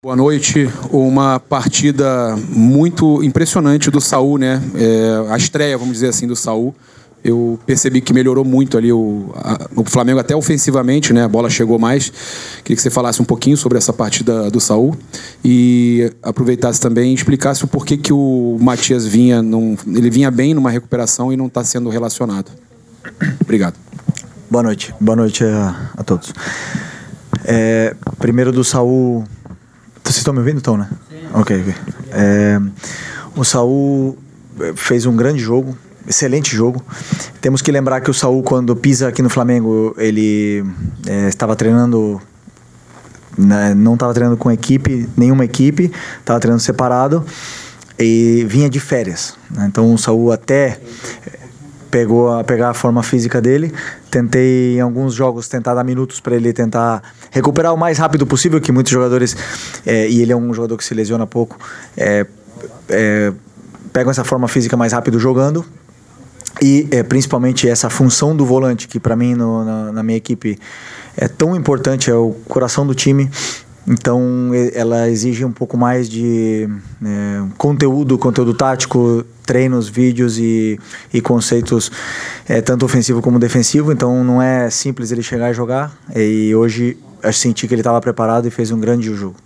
Boa noite. Uma partida muito impressionante do Saul, né? A estreia, vamos dizer assim, do Saul. Eu percebi que melhorou muito ali o Flamengo, até ofensivamente, né? A bola chegou mais. Queria que você falasse um pouquinho sobre essa partida do Saul e aproveitasse também e explicasse o porquê que o Matias ele vinha bem numa recuperação e não está sendo relacionado. Obrigado. Boa noite a todos. Primeiro do Saul. Vocês estão me ouvindo, Tom, né? Sim. Ok. O Saul fez um grande jogo, excelente jogo. Temos que lembrar que o Saul, quando pisa aqui no Flamengo, ele estava treinando, não estava treinando com nenhuma equipe, estava treinando separado e vinha de férias, né? Então o Saul até pegar a forma física dele. Tentei em alguns jogos dar minutos para ele tentar recuperar o mais rápido possível, que muitos jogadores, e ele é um jogador que se lesiona pouco, pegam essa forma física mais rápido jogando. E principalmente essa função do volante, que para mim na minha equipe é tão importante, é o coração do time. Então ela exige um pouco mais de conteúdo tático, treinos, vídeos e conceitos tanto ofensivo como defensivo. Então não é simples ele chegar e jogar. E hoje eu senti que ele estava preparado e fez um grande jogo.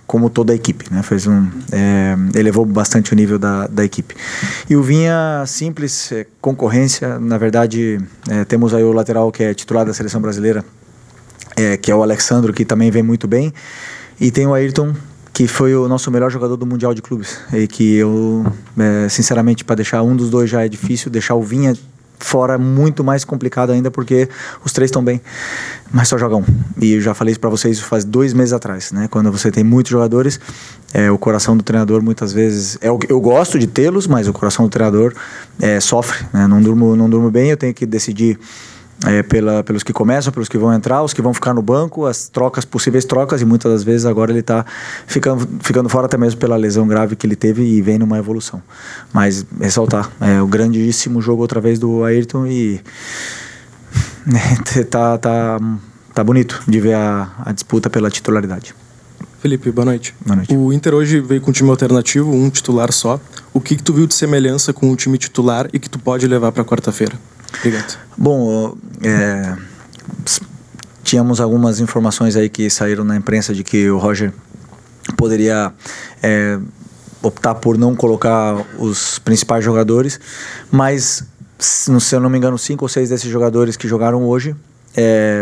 Como toda a equipe, né? Elevou bastante o nível da equipe. E o Vinha, simples, concorrência. Na verdade, temos aí o lateral que é titular da seleção brasileira, que é o Alexandro, que também vem muito bem. E tem o Ayrton, que foi o nosso melhor jogador do Mundial de Clubes. E que eu, sinceramente, para deixar um dos dois já é difícil, deixar o Vinha fora é muito mais complicado ainda, porque os três estão bem, mas só jogam. E eu já falei isso para vocês, isso faz 2 meses atrás, né? Quando você tem muitos jogadores, o coração do treinador muitas vezes... Eu gosto de tê-los, mas o coração do treinador sofre, né? Não durmo bem, eu tenho que decidir pelos que começam, pelos que vão entrar, os que vão ficar no banco, as possíveis trocas, e muitas das vezes agora ele está ficando fora até mesmo pela lesão grave que ele teve e vem numa evolução. Mas ressaltar, o grandíssimo jogo outra vez do Ayrton, e tá bonito de ver a disputa pela titularidade. Felipe, boa noite. Boa noite. O Inter hoje veio com um time alternativo, um titular só. O que tu viu de semelhança com o time titular e que tu pode levar para quarta-feira? Obrigado. Bom, tínhamos algumas informações aí que saíram na imprensa de que o Roger poderia optar por não colocar os principais jogadores, mas, se eu não me engano, 5 ou 6 desses jogadores que jogaram hoje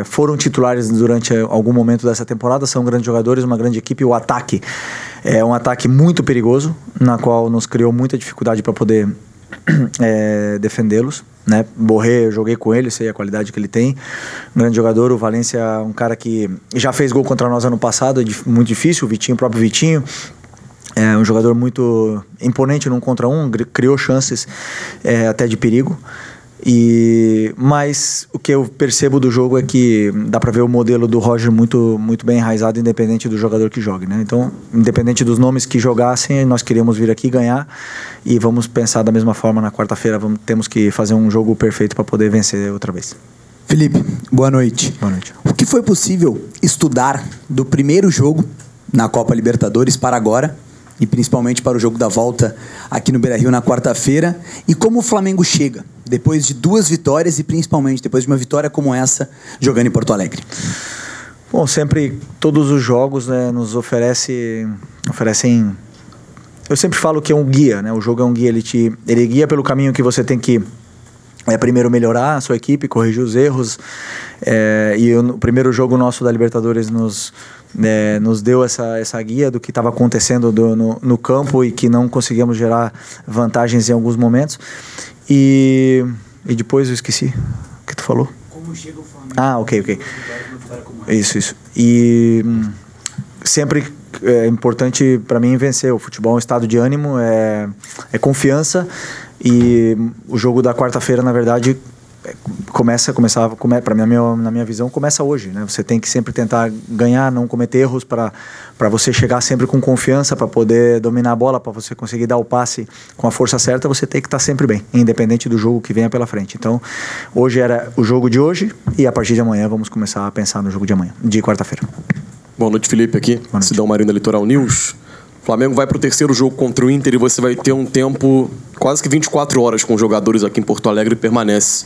foram titulares durante algum momento dessa temporada. São grandes jogadores, uma grande equipe. O ataque é um ataque muito perigoso, na qual nos criou muita dificuldade para poder defendê-los, né? Borré, eu joguei com ele, sei a qualidade que ele tem, um grande jogador. O Valência, um cara que já fez gol contra nós ano passado, muito difícil. O próprio Vitinho, um jogador muito imponente num contra um, criou chances até de perigo. Mas o que eu percebo do jogo é que dá para ver o modelo do Roger muito, muito bem enraizado, independente do jogador que jogue, né? Então, independente dos nomes que jogassem, nós queríamos vir aqui ganhar e vamos pensar da mesma forma na quarta-feira. Temos que fazer um jogo perfeito para poder vencer outra vez. Felipe, boa noite. Boa noite. O que foi possível estudar do primeiro jogo na Copa Libertadores para agora, e principalmente para o jogo da volta aqui no Beira-Rio na quarta-feira, e como o Flamengo chega depois de 2 vitórias e principalmente depois de uma vitória como essa jogando em Porto Alegre? Bom, sempre todos os jogos, né, nos oferecem. Eu sempre falo que é um guia, né? O jogo é um guia, ele guia pelo caminho que você tem que primeiro melhorar a sua equipe, corrigir os erros. O primeiro jogo nosso da Libertadores nos deu essa guia do que estava acontecendo no campo e que não conseguíamos gerar vantagens em alguns momentos. E depois eu esqueci o que tu falou. Como chega o Flamengo? Ok. Isso. E sempre é importante para mim vencer. O futebol é um estado de ânimo, é confiança. E o jogo da quarta-feira, na verdade, na minha visão, começa hoje, né? Você tem que sempre tentar ganhar, não cometer erros para você chegar sempre com confiança, para poder dominar a bola, para você conseguir dar o passe com a força certa. Você tem que estar sempre bem, independente do jogo que venha pela frente. Então, hoje era o jogo de hoje e a partir de amanhã vamos começar a pensar no jogo de quarta-feira. Boa noite, Felipe, aqui. Sidão Marinho da Litoral News. O Flamengo vai para o terceiro jogo contra o Inter e você vai ter um tempo quase que 24 horas com os jogadores aqui em Porto Alegre e permanece.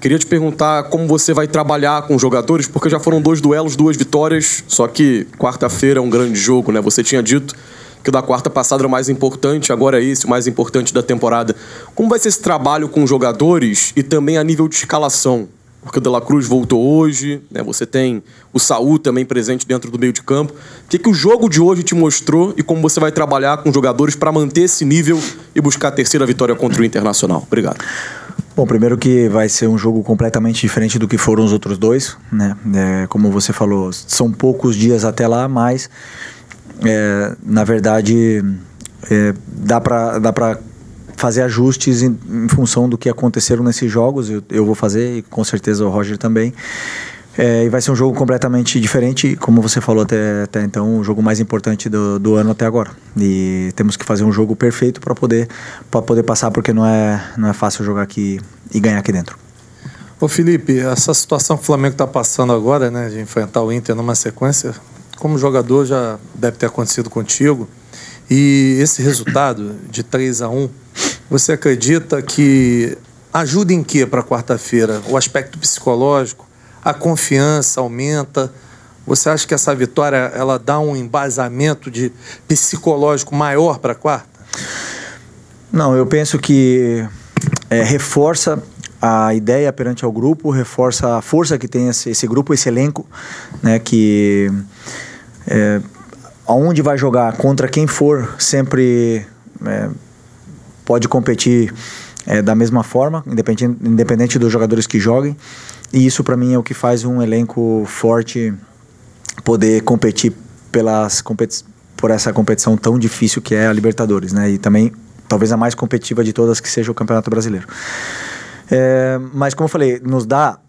Queria te perguntar como você vai trabalhar com os jogadores, porque já foram 2 duelos, 2 vitórias, só que quarta-feira é um grande jogo, né? Você tinha dito que o da quarta passada era o mais importante, agora é esse o mais importante da temporada. Como vai ser esse trabalho com os jogadores e também a nível de escalação? Porque o De La Cruz voltou hoje, né? Você tem o Saúl também presente dentro do meio de campo. O que o jogo de hoje te mostrou e como você vai trabalhar com os jogadores para manter esse nível e buscar a terceira vitória contra o Internacional? Obrigado. Bom, primeiro que vai ser um jogo completamente diferente do que foram os outros 2, né? Como você falou, são poucos dias até lá, mas na verdade dá para fazer ajustes em função do que aconteceram nesses jogos. Eu vou fazer e com certeza o Roger também. E vai ser um jogo completamente diferente, como você falou até então, o jogo mais importante do ano até agora. E temos que fazer um jogo perfeito para poder passar, porque não é fácil jogar aqui e ganhar aqui dentro. Ô Felipe, essa situação que o Flamengo está passando agora, né, de enfrentar o Inter numa sequência, como jogador já deve ter acontecido contigo. E esse resultado de 3-1, você acredita que ajuda em quê para quarta-feira? O aspecto psicológico, a confiança aumenta? Você acha que essa vitória ela dá um embasamento de psicológico maior para quarta? Não, eu penso que reforça a ideia perante ao grupo, reforça a força que tem esse grupo, esse elenco, né, que aonde vai jogar, contra quem for, sempre pode competir da mesma forma, independente dos jogadores que joguem. E isso, para mim, é o que faz um elenco forte poder competir por essa competição tão difícil que é a Libertadores, né? E também, talvez a mais competitiva de todas, que seja o Campeonato Brasileiro. Mas, como eu falei, nos dá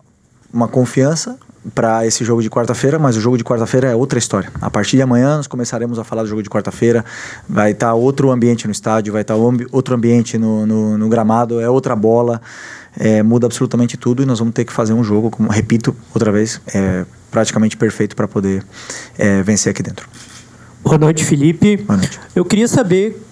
uma confiança para esse jogo de quarta-feira, mas o jogo de quarta-feira é outra história. A partir de amanhã nós começaremos a falar do jogo de quarta-feira, vai estar outro ambiente no estádio, vai estar outro ambiente no gramado, é outra bola, muda absolutamente tudo e nós vamos ter que fazer um jogo, como repito outra vez, praticamente perfeito para poder vencer aqui dentro. Boa noite, Felipe. Boa noite. Eu queria saber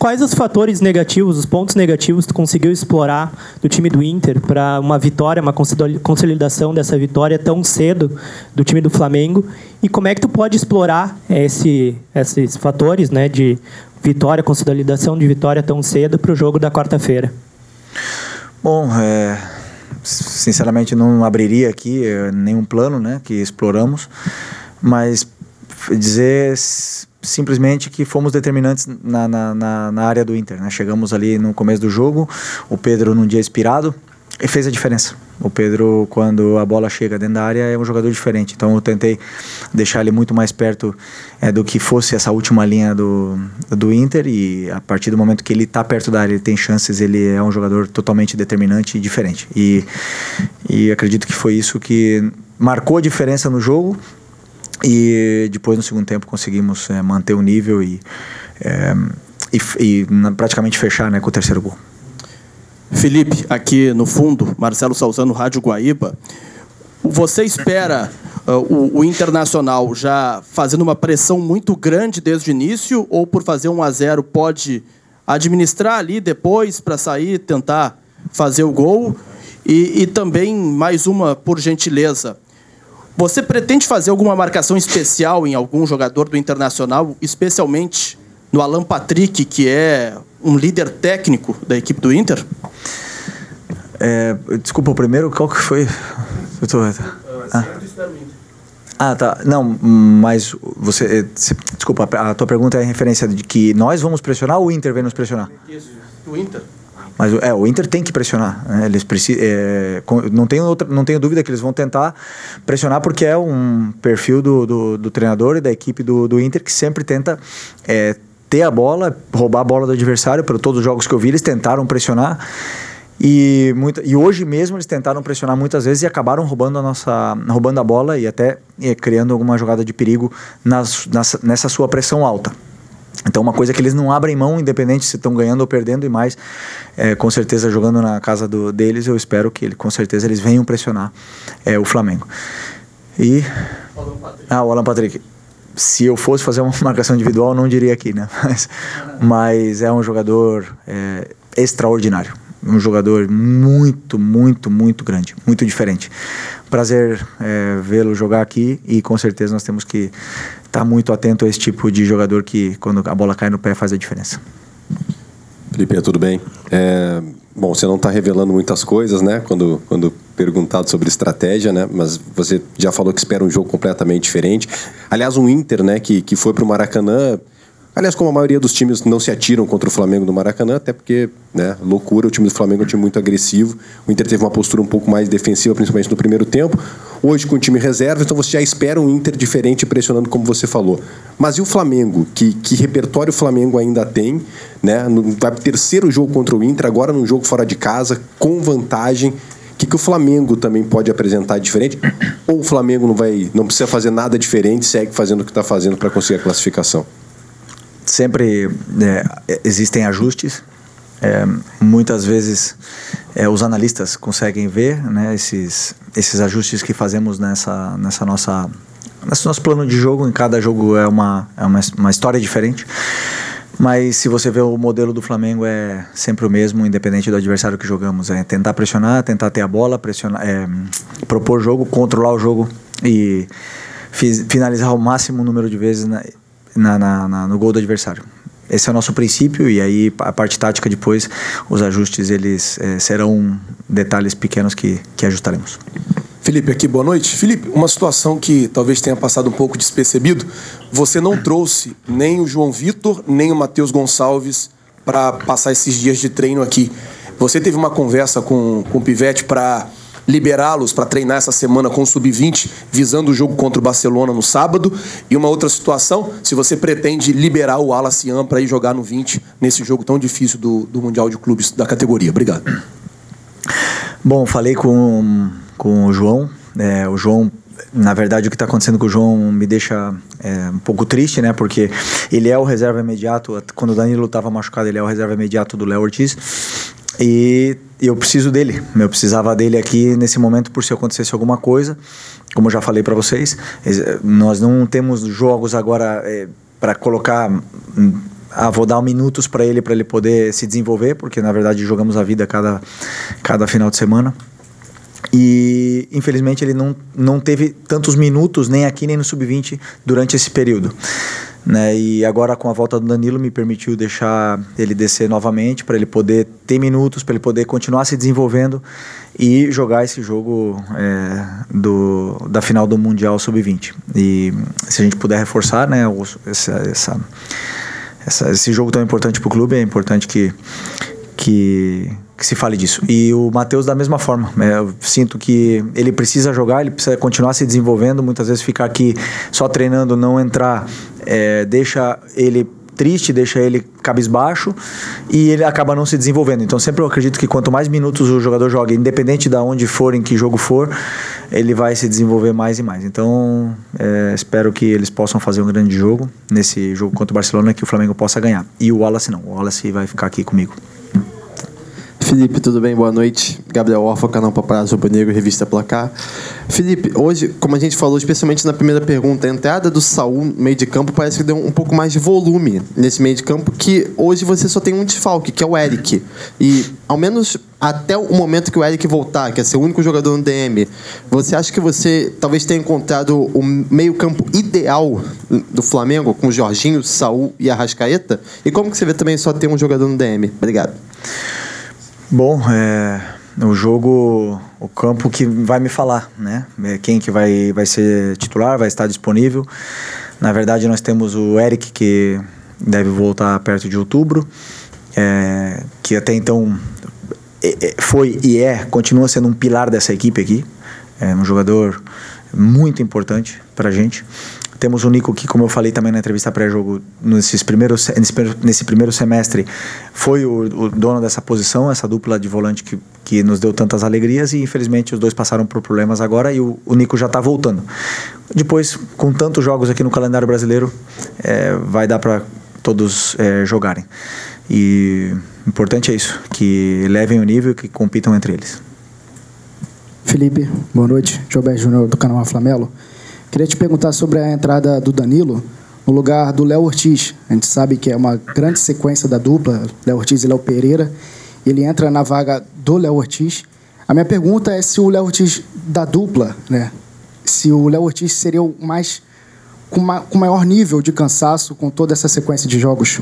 quais os fatores negativos, os pontos negativos que tu conseguiu explorar do time do Inter para uma vitória, uma consolidação dessa vitória tão cedo do time do Flamengo, e como é que tu pode explorar esses fatores, né, de vitória, consolidação de vitória tão cedo para o jogo da quarta-feira? Bom, sinceramente não abriria aqui nenhum plano, né, que exploramos, mas dizer simplesmente que fomos determinantes na área do Inter, né? Chegamos ali no começo do jogo, o Pedro num dia inspirado e fez a diferença. O Pedro, quando a bola chega dentro da área, é um jogador diferente, então eu tentei deixar ele muito mais perto do que fosse essa última linha do Inter, e a partir do momento que ele está perto da área, ele tem chances, ele é um jogador totalmente determinante e diferente, e acredito que foi isso que marcou a diferença no jogo. E depois, no segundo tempo, conseguimos manter o nível e praticamente fechar, né, com o terceiro gol. Felipe, aqui no fundo, Marcelo Salzano, Rádio Guaíba. Você espera o Internacional já fazendo uma pressão muito grande desde o início, ou por fazer 1-0 pode administrar ali depois para sair, tentar fazer o gol? E também, mais uma, por gentileza, você pretende fazer alguma marcação especial em algum jogador do Internacional, especialmente no Alan Patrick, que é um líder técnico da equipe do Inter? Desculpa, o primeiro, qual que foi? Tá. Não, mas desculpa, a tua pergunta é em referência de que nós vamos pressionar ou o Inter vem nos pressionar? Isso, o Inter. Mas o Inter tem que pressionar, né? Eles não tenho dúvida que eles vão tentar pressionar, porque é um perfil do treinador e da equipe do Inter, que sempre tenta ter a bola, roubar a bola do adversário. Por todos os jogos que eu vi, eles tentaram pressionar, e hoje mesmo eles tentaram pressionar muitas vezes e acabaram roubando a bola e até criando alguma jogada de perigo nessa sua pressão alta. Então, uma coisa que eles não abrem mão, independente se estão ganhando ou perdendo, e mais, com certeza, jogando na casa deles, eu espero que, com certeza, eles venham pressionar o Flamengo. O Alan Patrick. se eu fosse fazer uma marcação individual, não diria aqui, né? Mas é um jogador extraordinário. Um jogador muito, muito, muito grande, muito diferente. Prazer vê-lo jogar aqui e com certeza nós temos que estar muito atento a esse tipo de jogador que, quando a bola cai no pé, faz a diferença. Felipe, tudo bem? Bom, você não está revelando muitas coisas, né? Quando perguntado sobre estratégia, né? Mas você já falou que espera um jogo completamente diferente. Aliás, um Inter, né? Que foi para o Maracanã. Aliás, como a maioria dos times não se atiram contra o Flamengo no Maracanã, até porque, né, loucura, o time do Flamengo é um time muito agressivo. O Inter teve uma postura um pouco mais defensiva, principalmente no primeiro tempo. Hoje com o time reserva, então você já espera um Inter diferente, pressionando como você falou. Mas e o Flamengo? Que repertório o Flamengo ainda tem, né? Vai pro terceiro jogo contra o Inter, agora num jogo fora de casa, com vantagem. O que o Flamengo também pode apresentar diferente? Ou o Flamengo não precisa fazer nada diferente, segue fazendo o que está fazendo para conseguir a classificação? Sempre existem ajustes. Muitas vezes os analistas conseguem ver, né, esses ajustes que fazemos nesse nosso plano de jogo. Em cada jogo é uma história diferente. Mas se você vê o modelo do Flamengo, é sempre o mesmo, independente do adversário que jogamos. É tentar pressionar, tentar ter a bola, propor jogo, controlar o jogo e finalizar o máximo número de vezes no gol do adversário. Esse é o nosso princípio, e aí a parte tática depois, os ajustes, eles serão detalhes pequenos que ajustaremos. Felipe, aqui, boa noite. Felipe, uma situação que talvez tenha passado um pouco despercebido, você não trouxe nem o João Vitor, nem o Matheus Gonçalves para passar esses dias de treino aqui. Você teve uma conversa com o Pivete para liberá-los para treinar essa semana com o Sub-20, visando o jogo contra o Barcelona no sábado? E uma outra situação, se você pretende liberar o Wallace Yan para ir jogar no 20 nesse jogo tão difícil do Mundial de Clubes da categoria. Obrigado. Bom, falei com o João. O João, na verdade, o que está acontecendo com o João me deixa um pouco triste, né? Porque ele é o reserva imediato. Quando o Danilo estava machucado, ele é o reserva imediato do Léo Ortiz. E eu preciso dele. Eu precisava dele aqui nesse momento por se acontecesse alguma coisa. Como eu já falei para vocês, nós não temos jogos agora para colocar. Vou dar minutos para ele poder se desenvolver, porque na verdade jogamos a vida cada final de semana. E infelizmente ele não teve tantos minutos nem aqui nem no Sub-20 durante esse período, né? E agora com a volta do Danilo me permitiu deixar ele descer novamente para ele poder ter minutos, para ele poder continuar se desenvolvendo e jogar esse jogo da final do Mundial Sub-20. E se a gente puder reforçar, né, esse jogo tão importante para o clube, é importante que se fale disso. E o Matheus da mesma forma. Eu sinto que ele precisa jogar, ele precisa continuar se desenvolvendo. Muitas vezes ficar aqui só treinando, não entrar, deixa ele triste, deixa ele cabisbaixo e ele acaba não se desenvolvendo. Então sempre eu acredito que quanto mais minutos o jogador joga, independente de onde for, em que jogo for, ele vai se desenvolver mais e mais. Então espero que eles possam fazer um grande jogo nesse jogo contra o Barcelona, que o Flamengo possa ganhar. E o Wallace não, o Wallace vai ficar aqui comigo. Felipe, tudo bem? Boa noite. Gabriel Orfa, canal Paparazzo Rubro Negro, revista Placar. Felipe, hoje, como a gente falou, especialmente na primeira pergunta, a entrada do Saul no meio de campo parece que deu um pouco mais de volume nesse meio de campo, que hoje você só tem um desfalque, que é o Eric. E, ao menos até o momento que o Eric voltar, que é ser o único jogador no DM, você acha que você talvez tenha encontrado o meio campo ideal do Flamengo, com o Jorginho, Saul e Arrascaeta? E como que você vê também só ter um jogador no DM? Obrigado. Bom, o jogo, o campo que vai me falar, né? Quem que vai ser titular, vai estar disponível. Na verdade, nós temos o Eric, que deve voltar perto de outubro, que até então foi e continua sendo um pilar dessa equipe aqui. É um jogador muito importante pra gente. Temos o Nico, que, como eu falei também na entrevista pré-jogo, nesse primeiro semestre, foi o dono dessa posição, essa dupla de volante que nos deu tantas alegrias, e infelizmente os dois passaram por problemas agora, e o Nico já está voltando. Depois, com tantos jogos aqui no calendário brasileiro, vai dar para todos jogarem. E o importante é isso, que levem o nível e que compitam entre eles. Felipe, boa noite. Jobé Júnior, do canal Aflamelo. Queria te perguntar sobre a entrada do Danilo no lugar do Léo Ortiz. A gente sabe que é uma grande sequência da dupla, Léo Ortiz e Léo Pereira. Ele entra na vaga do Léo Ortiz. A minha pergunta é se o Léo Ortiz da dupla, né? Se o Léo Ortiz seria o mais com maior nível de cansaço com toda essa sequência de jogos.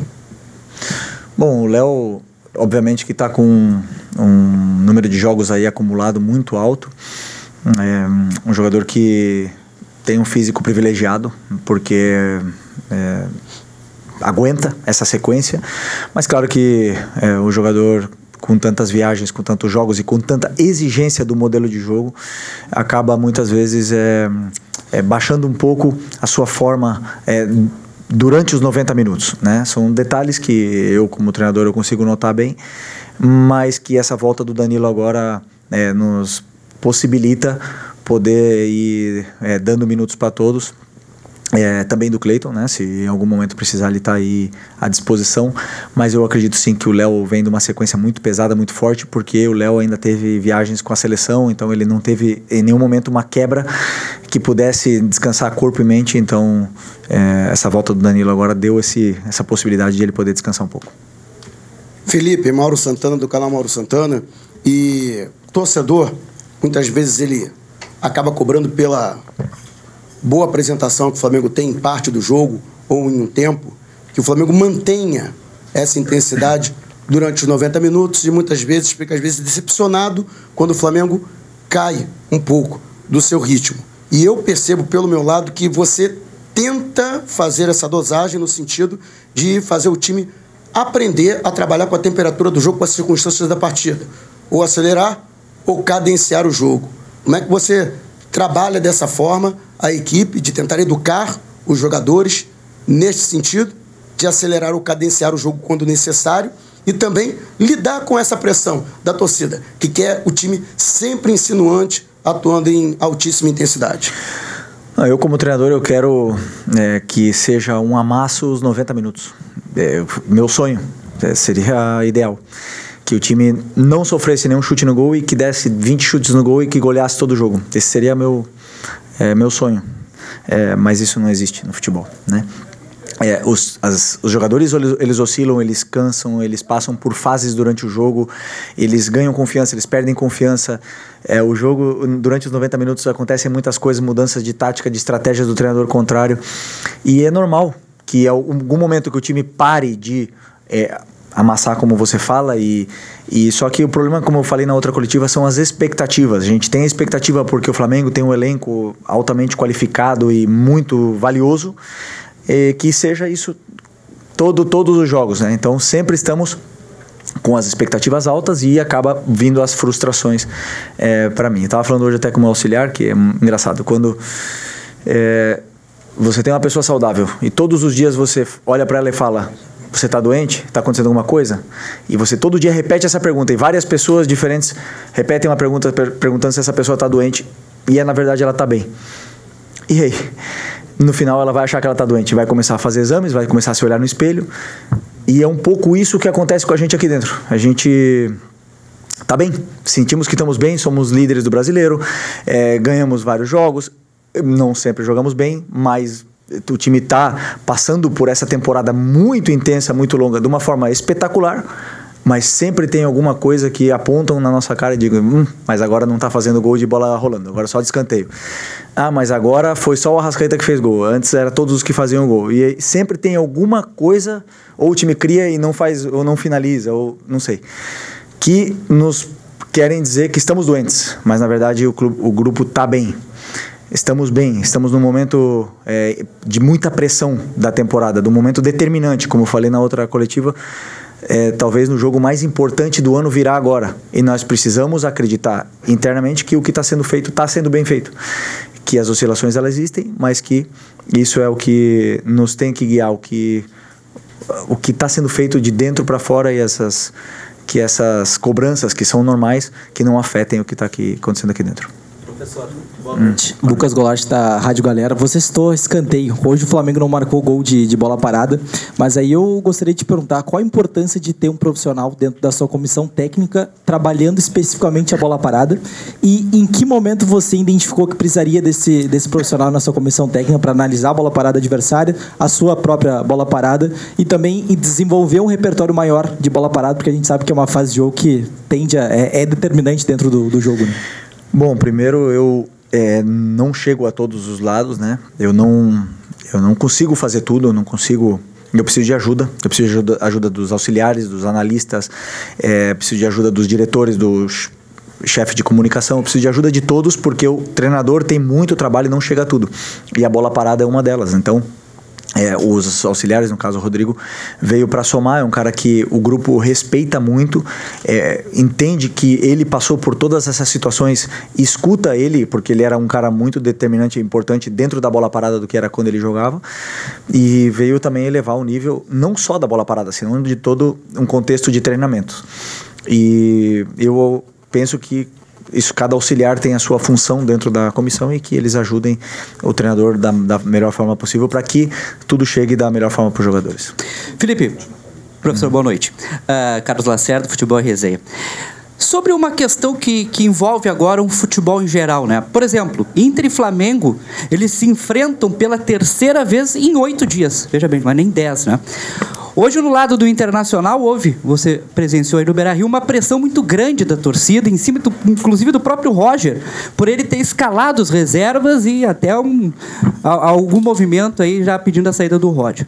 Bom, o Léo, obviamente que está com um número de jogos aí acumulado muito alto. É um jogador que tem um físico privilegiado, porque aguenta essa sequência. Mas claro que o jogador com tantas viagens, com tantos jogos e com tanta exigência do modelo de jogo, acaba muitas vezes baixando um pouco a sua forma durante os 90 minutos, né? São detalhes que eu, como treinador, eu consigo notar bem, mas que essa volta do Danilo agora nos possibilita poder ir dando minutos para todos. Também do Cleiton, né? Se em algum momento precisar, ele está aí à disposição. Mas eu acredito sim que o Léo vem de uma sequência muito pesada, muito forte, porque o Léo ainda teve viagens com a seleção, então ele não teve em nenhum momento uma quebra que pudesse descansar corpo e mente. Então essa volta do Danilo agora deu essa possibilidade de ele poder descansar um pouco. Felipe, Mauro Santana, do canal Mauro Santana. E torcedor, muitas vezes ele acaba cobrando pela boa apresentação que o Flamengo tem em parte do jogo ou em um tempo, que o Flamengo mantenha essa intensidade durante os 90 minutos e muitas vezes fica decepcionado quando o Flamengo cai um pouco do seu ritmo. E eu percebo pelo meu lado que você tenta fazer essa dosagem no sentido de fazer o time aprender a trabalhar com a temperatura do jogo, com as circunstâncias da partida, ou acelerar ou cadenciar o jogo. Como é que você trabalha dessa forma a equipe, de tentar educar os jogadores neste sentido, de acelerar ou cadenciar o jogo quando necessário e também lidar com essa pressão da torcida, que quer o time sempre insinuante, atuando em altíssima intensidade? Eu, como treinador, eu quero que seja um amasso os 90 minutos. Meu sonho seria ideal. Que o time não sofresse nenhum chute no gol e que desse 20 chutes no gol e que goleasse todo o jogo. Esse seria meu sonho. Mas isso não existe no futebol, né? Os jogadores, eles oscilam, eles cansam, eles passam por fases durante o jogo, eles ganham confiança, eles perdem confiança. O jogo, durante os 90 minutos, acontecem muitas coisas, mudanças de tática, de estratégia do treinador contrário. E é normal que em algum momento que o time pare de amassar, como você fala, e só que o problema, como eu falei na outra coletiva, são as expectativas. A gente tem a expectativa porque o Flamengo tem um elenco altamente qualificado e muito valioso, que seja isso todos os jogos, né? Então sempre estamos com as expectativas altas e acaba vindo as frustrações para mim. Eu estava falando hoje até com o meu auxiliar, que é engraçado, quando você tem uma pessoa saudável e todos os dias você olha para ela e fala: você está doente? Está acontecendo alguma coisa? E você todo dia repete essa pergunta. E várias pessoas diferentes repetem uma pergunta perguntando se essa pessoa está doente. E na verdade ela está bem. E aí? No final ela vai achar que ela está doente. Vai começar a fazer exames, vai começar a se olhar no espelho. E é um pouco isso que acontece com a gente aqui dentro. A gente está bem. Sentimos que estamos bem. Somos líderes do Brasileiro. Ganhamos vários jogos. Não sempre jogamos bem, mas o time está passando por essa temporada muito intensa, muito longa, de uma forma espetacular, mas sempre tem alguma coisa que apontam na nossa cara e digam: mas agora não está fazendo gol de bola rolando, agora só de escanteio. Mas agora foi só o Arrascaeta que fez gol, antes era todos os que faziam gol. E sempre tem alguma coisa, ou o time cria e não faz, ou não finaliza, ou não sei, que nos querem dizer que estamos doentes, mas na verdade o grupo está bem. Estamos bem, estamos num momento de muita pressão da temporada, do momento determinante, como eu falei na outra coletiva. Talvez no jogo mais importante do ano virá agora. E nós precisamos acreditar internamente que o que está sendo feito está sendo bem feito. Que as oscilações elas existem, mas que isso é o que nos tem que guiar, o que está sendo feito de dentro para fora e que essas cobranças que são normais, que não afetem o que está acontecendo aqui dentro. Professor, boa noite. Lucas Goulart da Rádio Galera. Você citou escanteio. Hoje o Flamengo não marcou gol de bola parada, mas aí eu gostaria de te perguntar qual a importância de ter um profissional dentro da sua comissão técnica trabalhando especificamente a bola parada e em que momento você identificou que precisaria desse profissional na sua comissão técnica para analisar a bola parada adversária, a sua própria bola parada e também desenvolver um repertório maior de bola parada, porque a gente sabe que é uma fase de jogo que é determinante dentro do jogo, né? Bom, primeiro eu não chego a todos os lados, né? Eu não consigo fazer tudo, eu preciso de ajuda, eu preciso de ajuda dos auxiliares, dos analistas, preciso de ajuda dos diretores, dos chefe de comunicação, eu preciso de ajuda de todos, porque o treinador tem muito trabalho e não chega a tudo. E a bola parada é uma delas, então... os auxiliares, no caso o Rodrigo, veio para somar, é um cara que o grupo respeita muito, entende que ele passou por todas essas situações, escuta ele, porque ele era um cara muito determinante e importante dentro da bola parada do que era quando ele jogava, e veio também elevar o nível, não só da bola parada, senão de todo um contexto de treinamento. E eu penso que cada auxiliar tem a sua função dentro da comissão e que eles ajudem o treinador da melhor forma possível para que tudo chegue da melhor forma para os jogadores. Felipe, professor, boa noite. Carlos Lacerda, Futebol e Resenha. Sobre uma questão que envolve agora um futebol em geral, né? Por exemplo, Inter e Flamengo, eles se enfrentam pela terceira vez em 8 dias. Veja bem, não é nem 10, né? Hoje, no lado do Internacional, você presenciou aí no Beira-Rio, uma pressão muito grande da torcida, em cima, inclusive, do próprio Roger, por ele ter escalado as reservas e até algum movimento aí já pedindo a saída do Roger.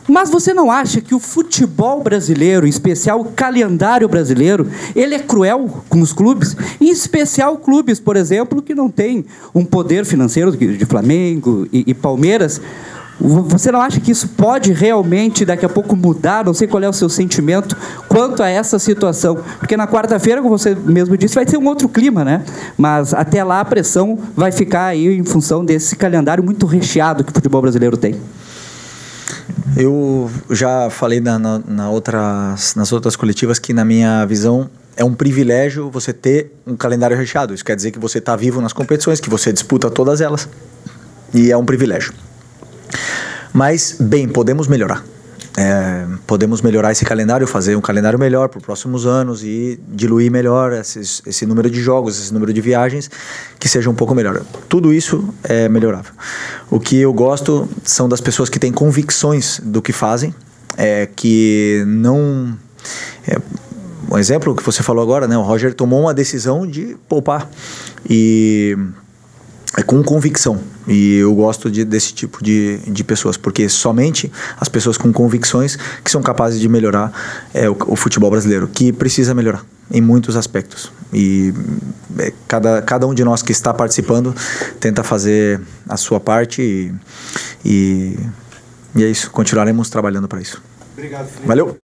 Mas você não acha que o futebol brasileiro, em especial o calendário brasileiro, ele é cruel com os clubes? Em especial clubes, por exemplo, que não têm um poder financeiro de Flamengo e Palmeiras. Você não acha que isso pode realmente daqui a pouco mudar? Não sei qual é o seu sentimento quanto a essa situação. Porque na quarta-feira, como você mesmo disse, vai ser um outro clima, né? Mas até lá a pressão vai ficar aí em função desse calendário muito recheado que o futebol brasileiro tem. Eu já falei nas outras coletivas que, na minha visão, é um privilégio você ter um calendário recheado. Isso quer dizer que você está vivo nas competições, que você disputa todas elas. E é um privilégio. Mas, bem, podemos melhorar. Podemos melhorar esse calendário, fazer um calendário melhor para os próximos anos e diluir melhor esse número de jogos, esse número de viagens, que seja um pouco melhor. Tudo isso é melhorável. O que eu gosto são das pessoas que têm convicções do que fazem, que não... um exemplo que você falou agora, né? O Roger tomou uma decisão de poupar e... com convicção, e eu gosto desse tipo de pessoas, porque somente as pessoas com convicções que são capazes de melhorar o futebol brasileiro, que precisa melhorar em muitos aspectos, e cada um de nós que está participando tenta fazer a sua parte e é isso, continuaremos trabalhando para isso. Obrigado, Felipe. Valeu!